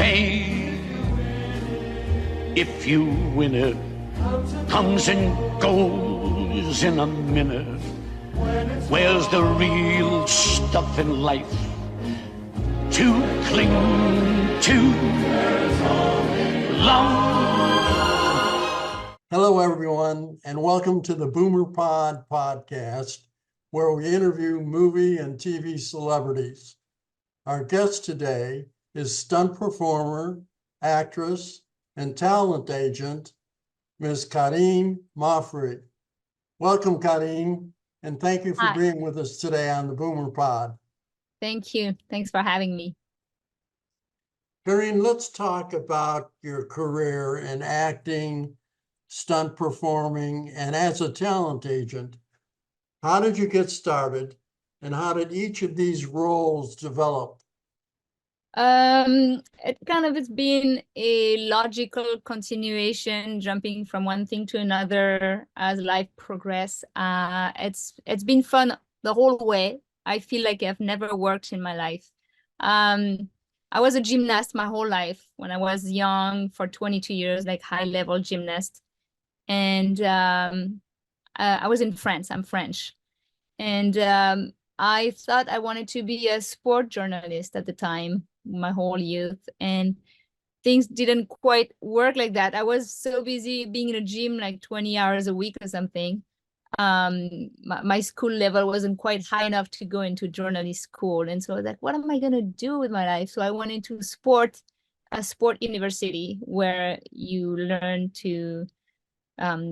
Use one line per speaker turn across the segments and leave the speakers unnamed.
fame. If you win it, comes and goes in a minute. Where's the real stuff in life to cling to? Long.
Hello, everyone, and welcome to the Boomer Pod podcast, where we interview movie and TV celebrities. Our guest today is stunt performer, actress, and talent agent, Ms. Karine Mauffrey. Welcome, Karine, and thank you for
Hi.
being with us today on the Boomer Pod.
Thank you. Thanks for having me.
Karine, let's talk about your career in acting, stunt performing, and as a talent agent. How did you get started, and how did each of these roles develop?
It's been a logical continuation, jumping from one thing to another as life progressed. It's been fun the whole way. I feel like I've never worked in my life. I was a gymnast my whole life when I was young, for 22 years, like high-level gymnast. And I was in France. I'm French. And I thought I wanted to be a sport journalist at the time, my whole youth. And things didn't quite work like that. I was so busy being in a gym like 20 hours a week or something. My school level wasn't quite high enough to go into journalist school. And so I was like, what am I going to do with my life? So I went into a sport university where you learn to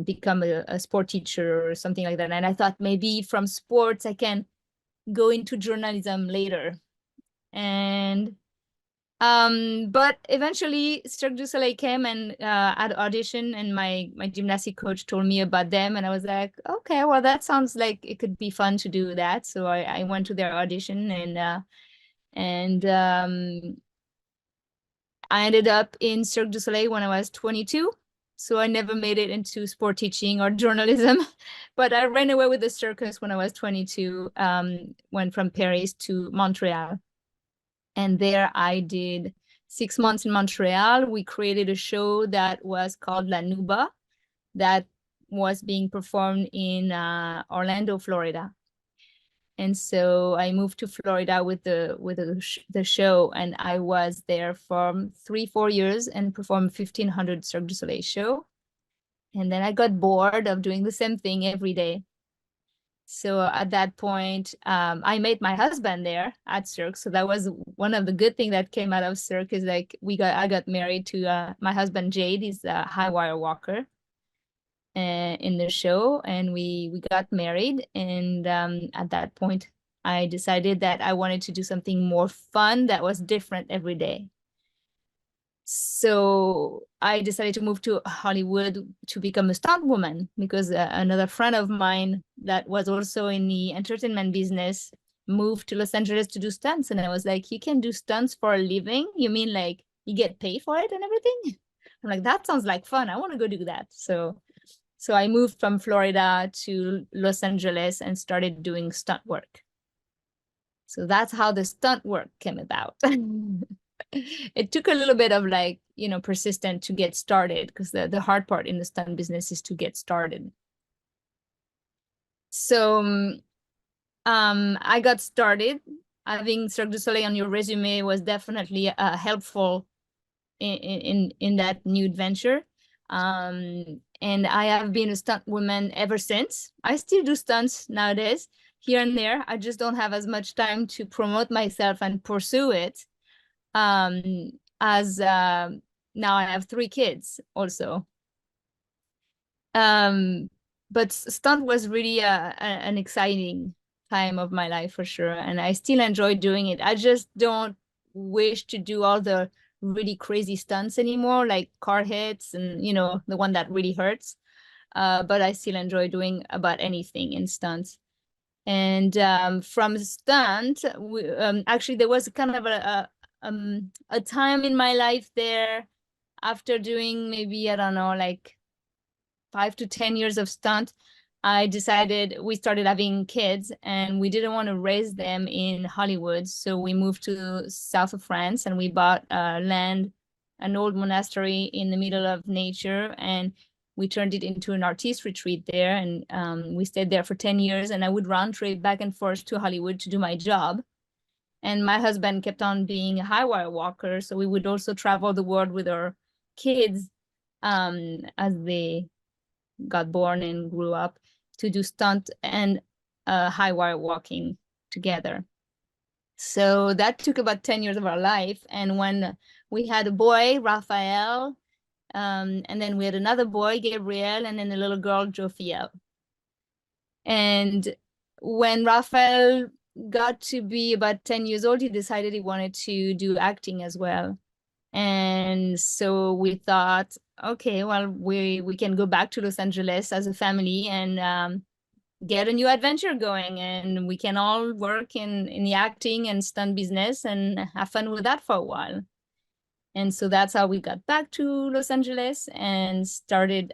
become a sport teacher or something like that. And I thought maybe from sports I can go into journalism later. And but eventually Cirque du Soleil came and had audition, and my gymnastic coach told me about them, and I was like, okay, well, that sounds like it could be fun to do that. So I went to their audition, and I ended up in Cirque du Soleil when I was 22. So I never made it into sport teaching or journalism, but I ran away with the circus when I was 22, went from Paris to Montreal. And there I did 6 months in Montreal. We created a show that was called La Nuba that was being performed in Orlando, Florida. And so I moved to Florida with the show, and I was there for 3-4 years and performed 1,500 Cirque du Soleil show. And then I got bored of doing the same thing every day. So at that point, I met my husband there at Cirque. So that was one of the good things that came out of Cirque, is like I got married to my husband Jade. He's a high wire walker in the show, and we got married. And at that point I decided that I wanted to do something more fun that was different every day. So I decided to move to Hollywood to become a stunt woman, because another friend of mine that was also in the entertainment business moved to Los Angeles to do stunts. And I was like, you can do stunts for a living? You mean like you get paid for it and everything? I'm like, that sounds like fun. I want to go do that. So I moved from Florida to Los Angeles and started doing stunt work. So that's how the stunt work came about. It took a little bit of persistent to get started, because the hard part in the stunt business is to get started. So I got started. Having Cirque du Soleil on your resume was definitely helpful in that new adventure. And I have been a stunt woman ever since. I still do stunts nowadays, here and there. I just don't have as much time to promote myself and pursue it. As now I have 3 kids also. But stunt was really an exciting time of my life, for sure. And I still enjoy doing it. I just don't wish to do all the really crazy stunts anymore, like car hits and, the one that really hurts. But I still enjoy doing about anything in stunts. And from stunt, actually, there was kind of a time in my life there, after doing maybe, I don't know, like 5 to 10 years of stunt, I decided, we started having kids and we didn't want to raise them in Hollywood. So we moved to south of France and we bought land an old monastery in the middle of nature, and we turned it into an artist retreat there. And we stayed there for 10 years, and I would round trip back and forth to Hollywood to do my job. And my husband kept on being a high wire walker, so we would also travel the world with our kids as they got born and grew up, to do stunt and high wire walking together. So that took about 10 years of our life. And when we had a boy, Raphael, and then we had another boy, Gabriel, and then a little girl, Jophiel. And when Raphael got to be about 10 years old, he decided he wanted to do acting as well. And so we thought, okay, well, we can go back to Los Angeles as a family and get a new adventure going, and we can all work in the acting and stunt business and have fun with that for a while. And so that's how we got back to Los Angeles and started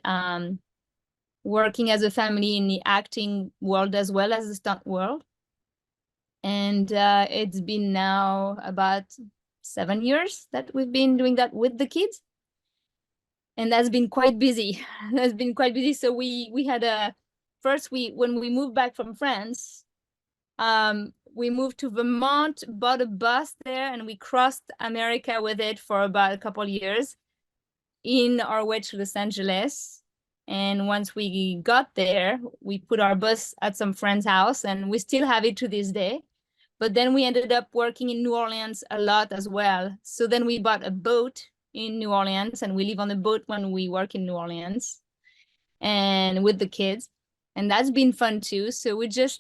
working as a family in the acting world as well as the stunt world. And it's been now about 7 years that we've been doing that with the kids. And that's been quite busy. That's been quite busy. So we had when we moved back from France, we moved to Vermont, bought a bus there, and we crossed America with it for about a couple of years in our way to Los Angeles. And once we got there, we put our bus at some friend's house, and we still have it to this day. But then we ended up working in New Orleans a lot as well. So then we bought a boat in New Orleans, and we live on the boat when we work in New Orleans and with the kids. And that's been fun too. So we just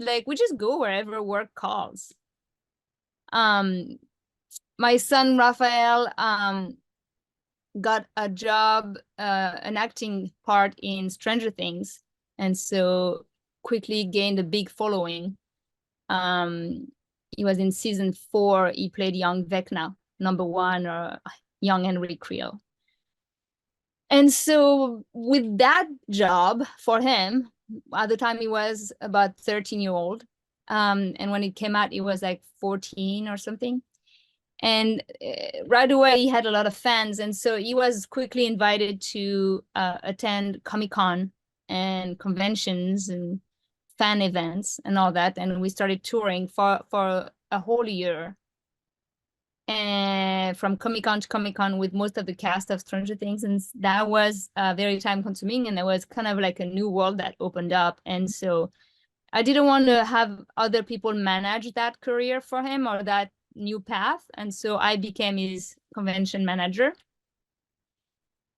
go wherever work calls. My son Raphael got a job, an acting part in Stranger Things, and so quickly gained a big following. He was in season 4. He played young Vecna, #1, or young Henry Creel. And so with that job for him, at the time he was about 13-year-old, and when it came out, he was like 14 or something. And right away, he had a lot of fans. And so he was quickly invited to attend Comic-Con and conventions and fan events and all that. And we started touring for a whole year. And from Comic-Con to Comic-Con with most of the cast of Stranger Things. And that was very time consuming. And there was kind of like a new world that opened up. And so I didn't want to have other people manage that career for him or that new path. And so I became his convention manager.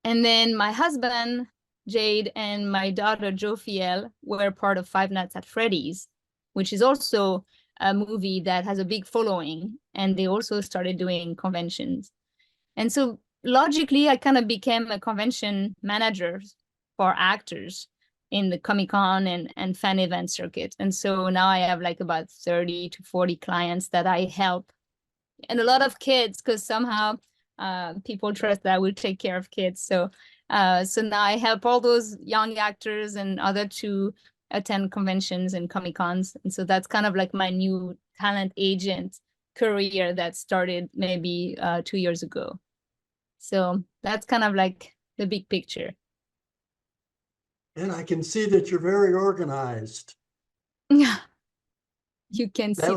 And then my husband, Jade, and my daughter, Jophiel, were part of Five Nights at Freddy's, which is also a movie that has a big following. And they also started doing conventions. And so logically, I kind of became a convention manager for actors in the Comic-Con and fan event circuit. And so now I have like about 30 to 40 clients that I help, and a lot of kids, because somehow people trust that I will take care of kids. So now I help all those young actors and other to attend conventions and Comic-Cons. And so that's kind of like my new talent agent career that started maybe 2 years ago. So that's kind of like the big picture.
And I can see that you're very organized.
Yeah, you can see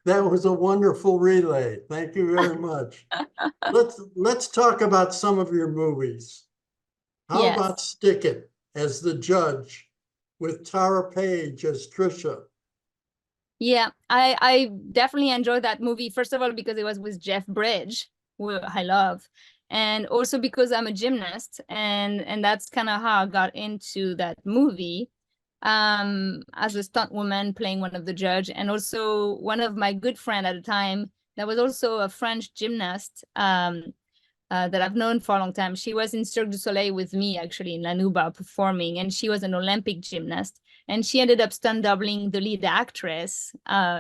That was a wonderful relay. Thank you very much. Let's talk about some of your movies. How about Stick It as the judge with Tara Page as Trisha?
Yeah, I definitely enjoyed that movie. First of all, because it was with Jeff Bridges, who I love, and also because I'm a gymnast, and that's kind of how I got into that movie. As a stunt woman playing one of the judge, and also one of my good friend at the time that was also a French gymnast that I've known for a long time. She was in Cirque du Soleil with me, actually, in La Nouba performing, and she was an Olympic gymnast, and she ended up stunt doubling the lead actress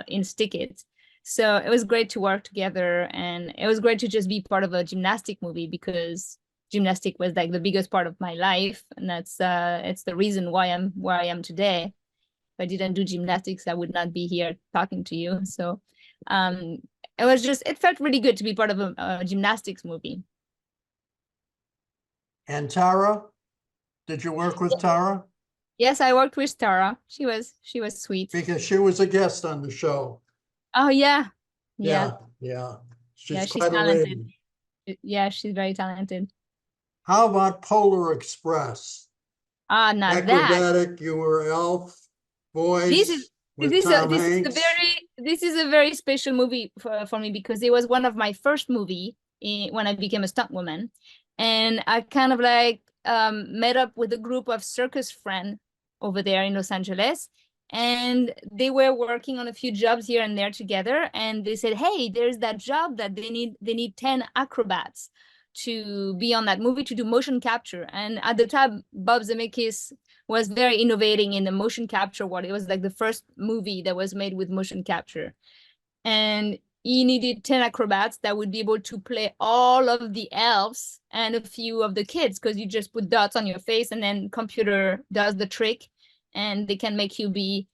in Stick It. So it was great to work together, and it was great to just be part of a gymnastic movie, because gymnastic was like the biggest part of my life, and that's it's the reason why I'm where I am today. If I didn't do gymnastics, I would not be here talking to you. So it felt really good to be part of a gymnastics movie.
And Tara, did you work with Tara?
Yes, I worked with Tara. She was sweet.
Because she was a guest on the show.
Oh yeah.
Yeah,
Yeah.
yeah.
Yeah,
She's
she's
quite a
talented.
lady.
Yeah, she's very talented.
How about Polar Express?
Ah, now that
Acrobatic, you were Elf,
this is
voice with Tom Hanks.
this is a very special movie for me because it was one of my first movie when I became a stunt woman, and I kind of like met up with a group of circus friends over there in Los Angeles, and they were working on a few jobs here and there together, and they said, hey, there's that job that they need 10 acrobats to be on that movie to do motion capture. And at the time, Bob Zemeckis was very innovating in the motion capture world. It was like the first movie that was made with motion capture. And he needed 10 acrobats that would be able to play all of the elves and a few of the kids, because you just put dots on your face and then computer does the trick, and they can make you be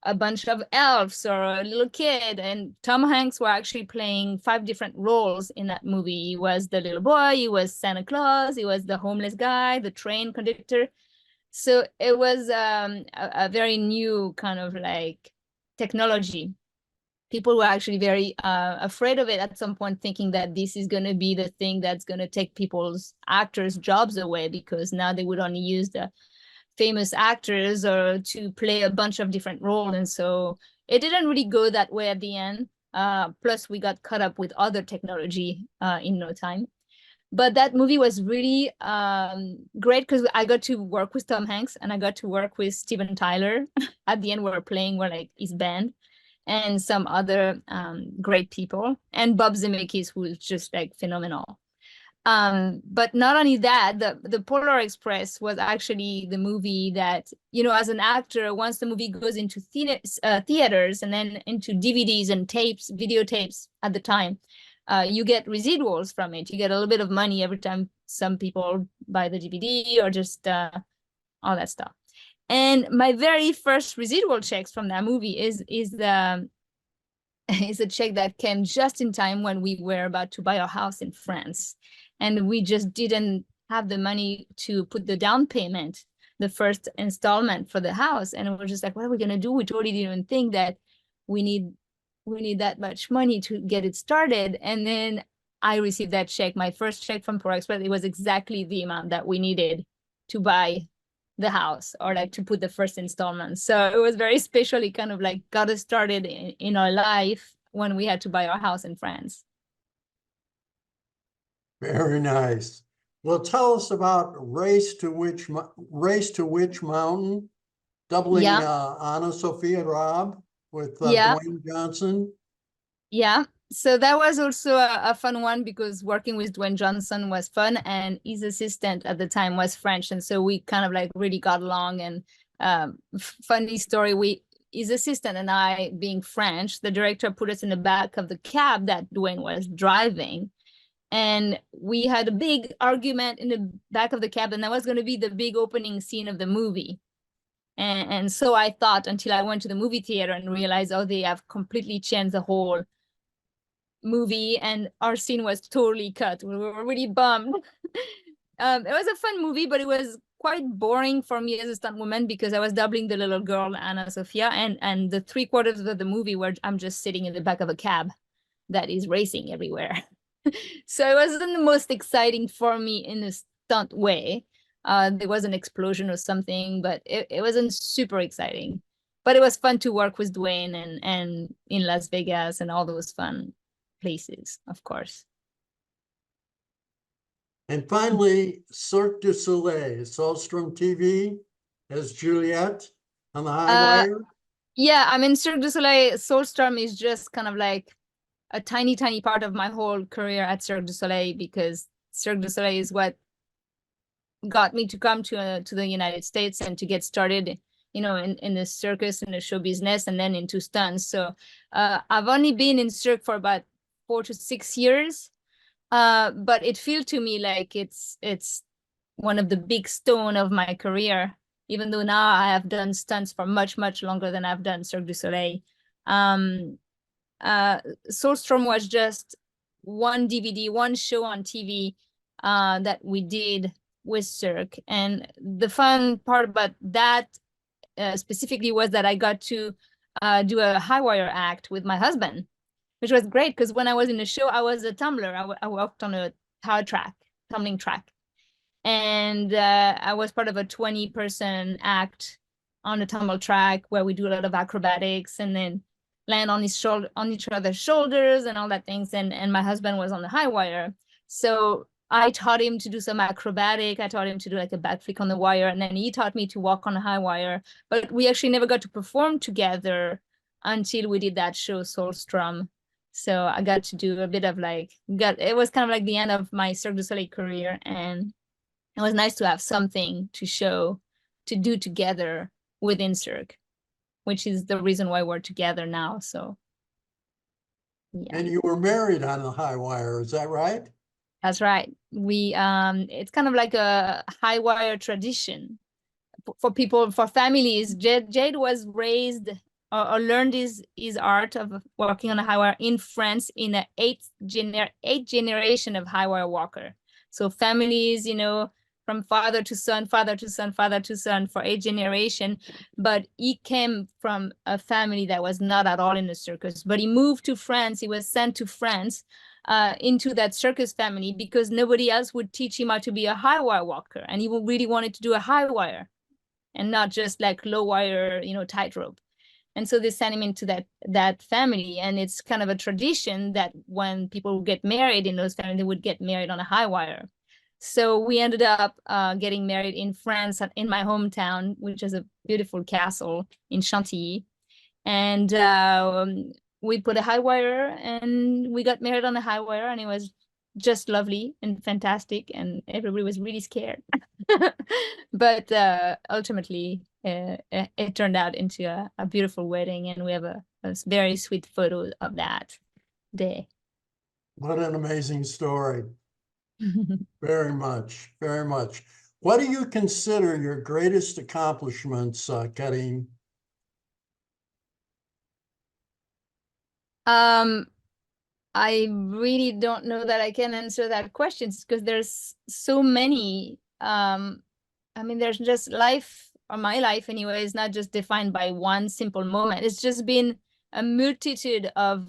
a bunch of elves or a little kid. And Tom Hanks were actually playing 5 different roles in that movie. He was the little boy, he was Santa Claus, he was the homeless guy, the train conductor. So it was a very new kind of like technology. People were actually very afraid of it at some point, thinking that this is going to be the thing that's going to take people's actors' jobs away, because now they would only use the famous actors or to play a bunch of different roles. And so it didn't really go that way at the end. Plus, we got caught up with other technology in no time. But that movie was really great because I got to work with Tom Hanks and I got to work with Steven Tyler. At the end, we were like his band and some other great people, and Bob Zemeckis, who was just like phenomenal. But not only that, the Polar Express was actually the movie that, you know, as an actor, once the movie goes into theaters and then into DVDs and tapes, videotapes at the time, you get residuals from it. You get a little bit of money every time some people buy the DVD or just all that stuff. And my very first residual checks from that movie is the is a check that came just in time when we were about to buy our house in France. And we just didn't have the money to put the down payment, the first installment for the house. And we're just like, what are we going to do? We totally didn't even think that we need that much money to get it started. And then I received that check, my first check from Polar Express. It was exactly the amount that we needed to buy the house, or like to put the first installment. So it was very special. It kind of like got us started in our life when we had to buy our house in France.
Very nice. Well, tell us about Race to Witch Mountain, doubling Anna Sophia Robb with Dwayne Johnson.
Yeah. So that was also a fun one because working with Dwayne Johnson was fun, and his assistant at the time was French. And so we kind of like really got along. And funny story, his assistant and I, being French, the director put us in the back of the cab that Dwayne was driving. And we had a big argument in the back of the cab, and that was going to be the big opening scene of the movie. And so I thought, until I went to the movie theater and realized, oh, they have completely changed the whole movie, and our scene was totally cut. We were really bummed. It was a fun movie, but it was quite boring for me as a stunt woman because I was doubling the little girl Anna Sophia, and the 3/4 of the movie where I'm just sitting in the back of a cab that is racing everywhere. So it wasn't the most exciting for me in a stunt way. There was an explosion or something, but it wasn't super exciting. But it was fun to work with Dwayne and in Las Vegas and all those fun places, of course.
And finally, Cirque du Soleil, Solstrom TV as Juliet on the High Wire.
Yeah, I mean, Cirque du Soleil, Soulstorm is just kind of like a tiny part of my whole career at Cirque du Soleil, because Cirque du Soleil is what got me to come to the United States and to get started, you know, in the circus and the show business, and then into stunts. So I've only been in Cirque for about 4 to 6 years, but it feels to me like it's one of the big stone of my career, even though now I have done stunts for much longer than I've done Cirque du Soleil. Soulstrom was just one DVD, one show on TV that we did with Cirque. And the fun part about that specifically was that I got to do a high wire act with my husband, which was great because when I was in the show, I was a tumbler. I walked on a tumbling track. And I was part of a 20-person act on the tumble track where we do a lot of acrobatics and then land on each other's shoulders and all that things. And my husband was on the high wire. So I taught him to do some acrobatic. I taught him to do like a backflip on the wire. And then he taught me to walk on the high wire. But we actually never got to perform together until we did that show, Soulstrom. So I got to do a bit of it was kind of like the end of my Cirque du Soleil career. And it was nice to have something to do together within Cirque, which is the reason why we're together now. So, yeah.
And you were married on the high wire, is that right?
That's right. It's kind of like a high wire tradition for people, for families. Jade was raised or learned his art of walking on a high wire in France in an eighth generation of high wire walker. So families, from father to son, father to son, father to son for 8 generations. But he came from a family that was not at all in the circus. But he moved to France. He was sent to France into that circus family because nobody else would teach him how to be a high wire walker. And he really wanted to do a high wire and not just like low wire, tightrope. And so they sent him into that family. And it's kind of a tradition that when people would get married in those families, they would get married on a high wire. So we ended up getting married in France, in my hometown, which is a beautiful castle in Chantilly. And we put a high wire and we got married on a high wire, and it was just lovely and fantastic. And everybody was really scared. But ultimately, it turned out into a beautiful wedding. And we have a very sweet photo of that day.
What an amazing story. Very much, very much. What do you consider your greatest accomplishments, Karine?
I really don't know that I can answer that question because there's so many. There's just life, or my life anyway, is not just defined by one simple moment. It's just been a multitude of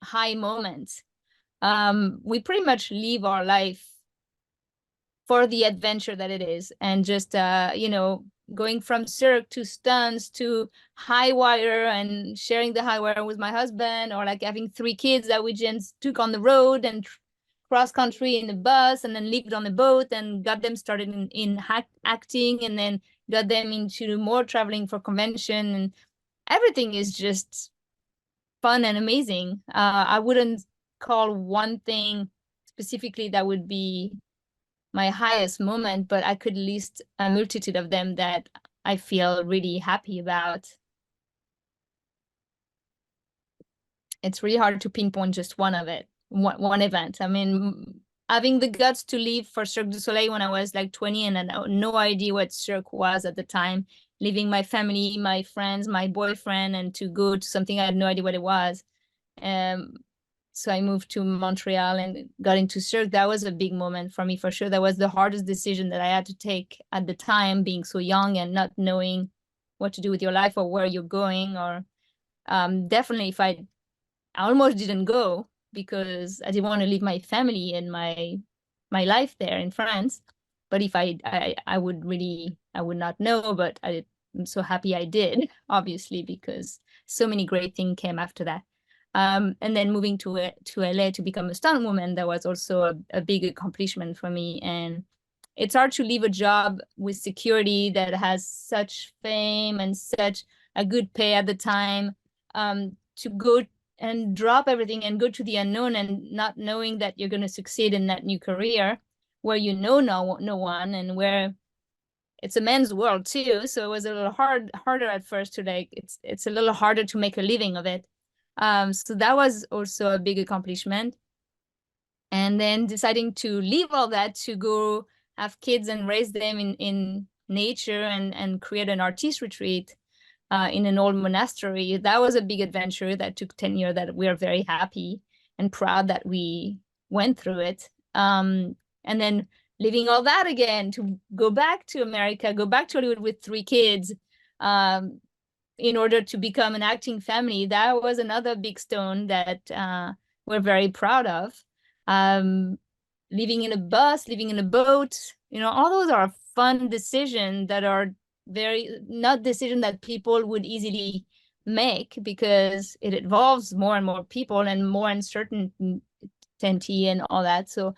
high moments. We pretty much live our life for the adventure that it is, and just going from Cirque to stunts to high wire and sharing the high wire with my husband, or like having 3 kids that we just took on the road and cross country in the bus, and then lived on the boat and got them started in acting, and then got them into more traveling for convention, and everything is just fun and amazing. I wouldn't call one thing specifically that would be my highest moment, but I could list a multitude of them that I feel really happy about. It's really hard to pinpoint just one event. I mean, having the guts to leave for Cirque du Soleil when I was like 20 and I had no idea what Cirque was at the time, leaving my family, my friends, my boyfriend, and to go to something I had no idea what it was. So I moved to Montreal and got into Cirque. That was a big moment for me, for sure. That was the hardest decision that I had to take at the time, being so young and not knowing what to do with your life or where you're going. Or definitely, if I almost didn't go because I didn't want to leave my family and my life there in France. But if I would not know. But I'm so happy I did, obviously, because so many great things came after that. And then moving to LA to become a stunt woman, that was also a big accomplishment for me. And it's hard to leave a job with security that has such fame and such a good pay at the time, to go and drop everything and go to the unknown and not knowing that you're going to succeed in that new career where no one, and where it's a men's world too. So it was a little harder at first to it's a little harder to make a living of it. So that was also a big accomplishment. And then deciding to leave all that to go have kids and raise them in nature and create an artist retreat in an old monastery. That was a big adventure that took 10 years, that we are very happy and proud that we went through it. And then leaving all that again to go back to America, go back to Hollywood with 3 kids, in order to become an acting family. That was another big stone that we're very proud of. Living in a bus, living in a boat, all those are fun decisions that are not decisions that people would easily make, because it involves more and more people and more uncertainty and all that. So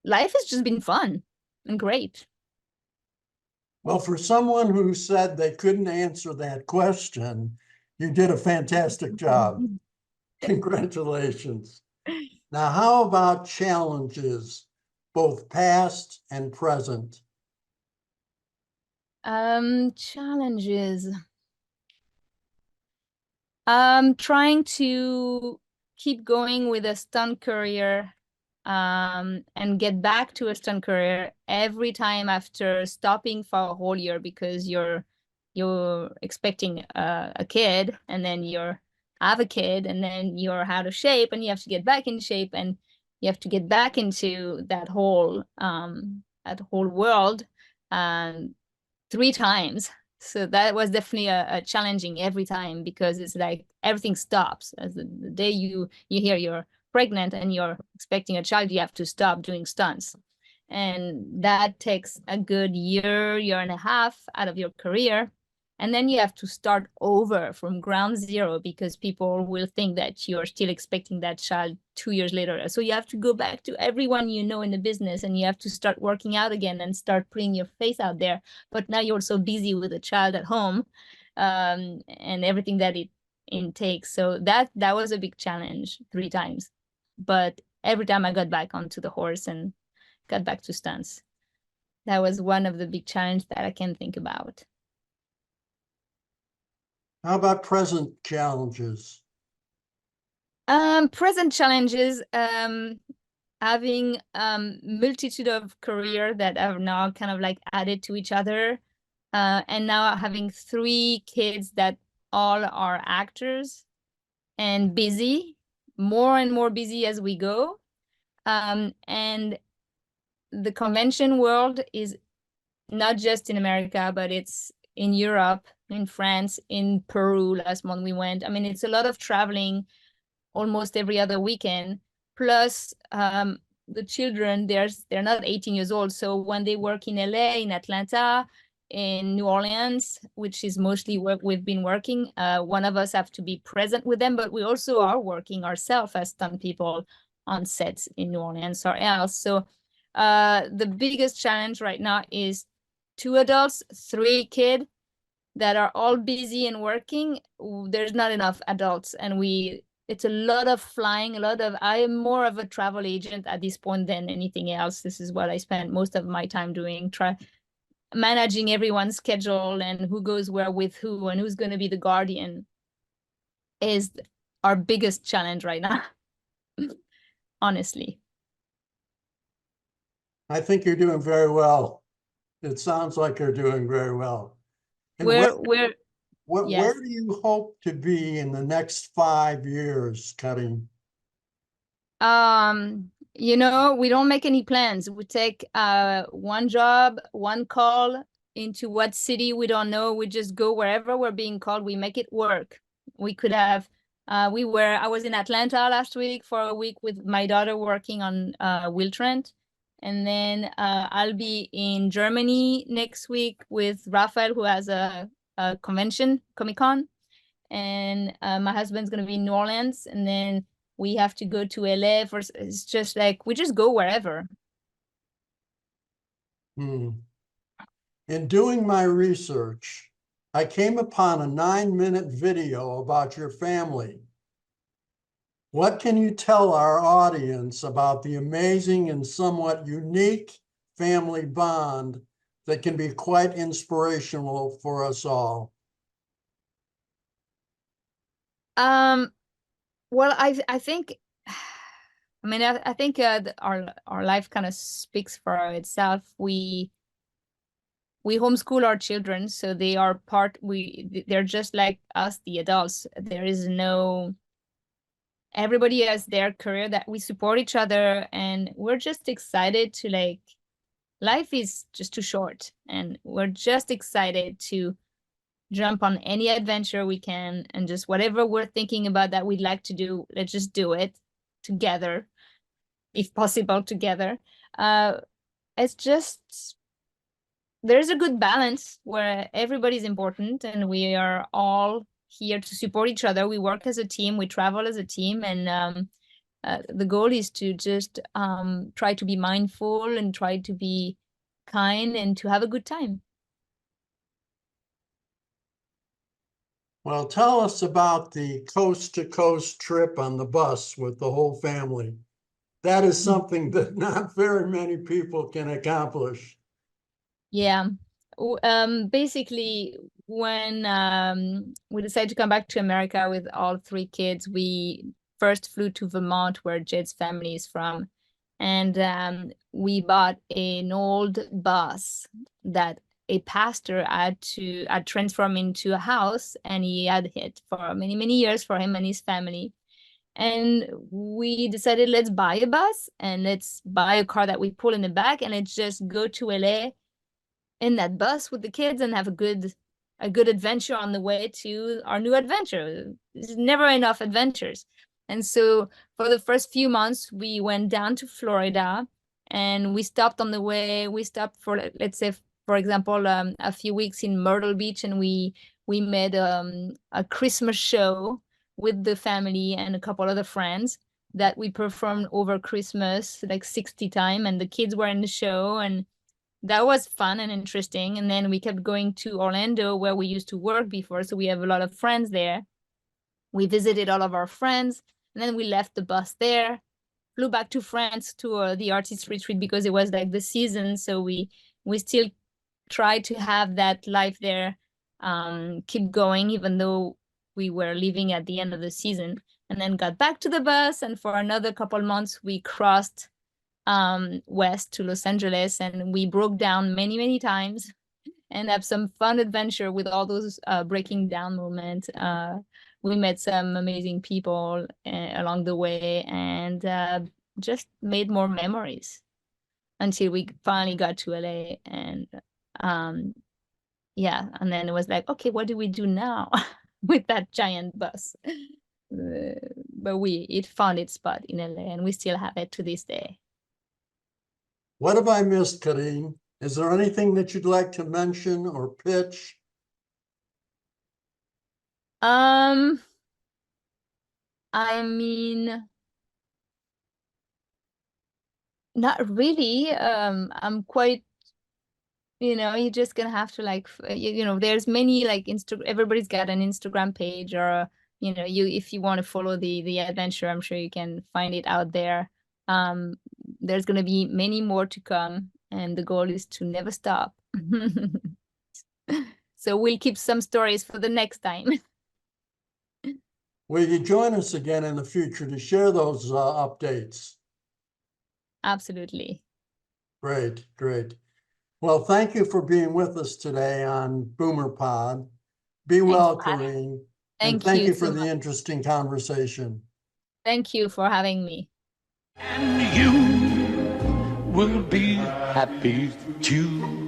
life has just been fun and great.
Well, for someone who said they couldn't answer that question, you did a fantastic job. Congratulations. Now, how about challenges, both past and present?
Challenges. Trying to keep going with a stunt career, and get back to a stunt career every time after stopping for a whole year because you're expecting a kid, and then you have a kid, and then you're out of shape, and you have to get back in shape, and you have to get back into that whole world, 3 times. So that was definitely a challenging every time, because it's like everything stops. As the day you hear you're pregnant and you're expecting a child, you have to stop doing stunts. And that takes a good year and a half out of your career. And then you have to start over from ground zero, because people will think that you're still expecting that child 2 years later. So you have to go back to everyone you know in the business, and you have to start working out again and start putting your face out there. But now you're so busy with a child at home, and everything that it takes. So that was a big challenge 3 times. But every time I got back onto the horse and got back to stunts, that was one of the big challenges that I can think about.
How about present challenges?
Present challenges, having multitude of career that are now kind of like added to each other, and now having 3 kids that all are actors and busy, more and more busy as we go. And the convention world is not just in America, but it's in Europe, in France, in Peru. Last month we went. I mean, it's a lot of traveling almost every other weekend. Plus, the children, they're not 18 years old. So when they work in LA, in Atlanta, in New Orleans, which is mostly where we've been working, one of us have to be present with them, but we also are working ourselves as stunt people on sets in New Orleans or else. So the biggest challenge right now is 2 adults, 3 kids that are all busy and working. There's not enough adults, and it's a lot of flying, I am more of a travel agent at this point than anything else. This is what I spend most of my time doing, managing everyone's schedule and who goes where with who and who's going to be the guardian is our biggest challenge right now. Honestly.
I think you're doing very well. It sounds like you're doing very well. And
Yes.
where do you hope to be in the next 5 years, Karine?
We don't make any plans. We take one job, one call into what city we don't know. We just go wherever we're being called. We make it work. We could have I was in Atlanta last week for a week with my daughter working on Will Trent. And then I'll be in Germany next week with Raphael, who has a convention, Comic-Con. And my husband's going to be in New Orleans. And then we have to go to LA it's just like, we just go wherever.
In doing my research, I came upon a 9-minute video about your family. What can you tell our audience about the amazing and somewhat unique family bond that can be quite inspirational for us all?
Well, I think, I think our life kind of speaks for itself. We homeschool our children, so they are they're just like us, the adults. There is no everybody has their career, that we support each other, and we're just excited to, like, life is just too short, and we're just excited to jump on any adventure we can, and just whatever we're thinking about that we'd like to do, let's just do it together, if possible together. It's just, there's a good balance where everybody's important and we are all here to support each other. We work as a team, we travel as a team, and the goal is to just try to be mindful and try to be kind and to have a good time.
Well, tell us about the coast-to-coast trip on the bus with the whole family. That is something that not very many people can accomplish.
Yeah. Basically, when we decided to come back to America with all 3 kids, we first flew to Vermont, where Jed's family is from. And we bought an old bus that a pastor had transformed into a house, and he had it for many, many years for him and his family. And we decided, let's buy a bus and let's buy a car that we pull in the back, and let's just go to LA in that bus with the kids and have a good adventure on the way to our new adventure. There's never enough adventures. And so for the first few months, we went down to Florida, and we stopped on the way. We stopped for, let's say, for example, a few weeks in Myrtle Beach, and we made a Christmas show with the family and a couple other friends that we performed over Christmas like 60 times, and the kids were in the show, and that was fun and interesting. And then we kept going to Orlando, where we used to work before, so we have a lot of friends there. We visited all of our friends, and then we left the bus there, flew back to France to the artist retreat, because it was like the season, so we still tried to have that life there keep going, even though we were leaving at the end of the season. And then got back to the bus, and for another couple months we crossed west to Los Angeles, and we broke down many, many times and have some fun adventure with all those breaking down moments. We met some amazing people along the way, and just made more memories until we finally got to LA. And yeah, and then it was like, okay, what do we do now with that giant bus? But it found its spot in LA, and we still have it to this day.
What have I missed, Karine? Is there anything that you'd like to mention or pitch?
I mean, not really. I'm quite, you're just gonna have to, like, there's many, like, everybody's got an Instagram page, or if you want to follow the adventure, I'm sure you can find it out there. There's gonna be many more to come, and the goal is to never stop. So we'll keep some stories for the next time.
Will you join us again in the future to share those updates?
Absolutely.
Great, great. Well, thank you for being with us today on Boomer Pod. Be well, Karine. And thank you for the interesting conversation.
Thank you for having me.
And you will be happy too.